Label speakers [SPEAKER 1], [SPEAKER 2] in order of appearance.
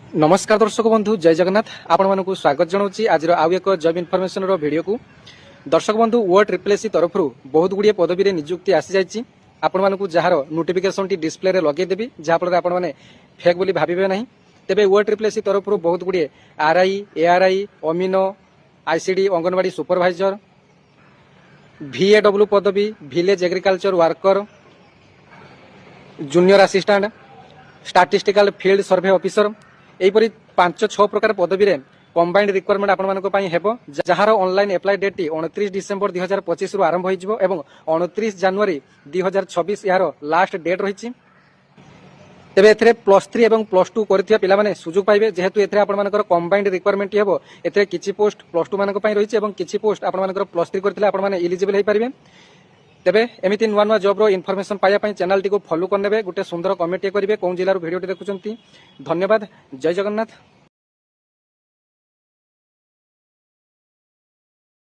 [SPEAKER 1] नमस्कार दर्शक बंधु जय जगन्नाथ आपण मानक स्वागत जनाऊँगी आज आउ एक जॉब इनफॉरमेशन वीडियो को। दर्शक बंधु वो ट्रिपल तरफ बहुत गुड़िए पदवी नियुक्ति आसी जाइए आपण मानक जार नोटिफिकेशन टी डिस्प्ले रे लगेदेवी जहाँफल आपण मैंने फेक बोली भावे ना। तेज वो ट्रिपल तरफ बहुत गुड़िए आरआई एआरआई अमीनो आईसीडी अंगनवाड़ी सुपरभाइजर VAW पदवी village agriculture worker junior assistant statistical field survey officer यहीपरी 5-6 प्रकार पदवी रे कंबाइंड रिक्वायरमेंट आपण मानक पई हेबो जहार ऑनलाइन अप्लाई डेट टी 29 डिसेंबर 2025 रु आरंभ होइजबो एवं 29 जनवरी 2026 यार लास्ट डेट रहिछि। तेबे एथरे +3 एवं +2 करथिया पिला माने सुযোগ पाइबे जेहेतु एथरे आपण मानकर कंबाइंड रिक्वायरमेंट हेबो। एथरे किछि पोस्ट +2 मानक पई रहिछि एवं किछि पोस्ट आपण मानकर +3 करथिले आपण माने एलिजिबल हे परिबे। तेबे एमिति नुआ नुआ जॉब रो इनफॉरमेशन पाया पई चैनल टी को फॉलो करनेबे गोटे सुंदर कमेंट करेंगे कौन जिलार वीडियो देखुचंती। धन्यवाद। जय जगन्नाथ।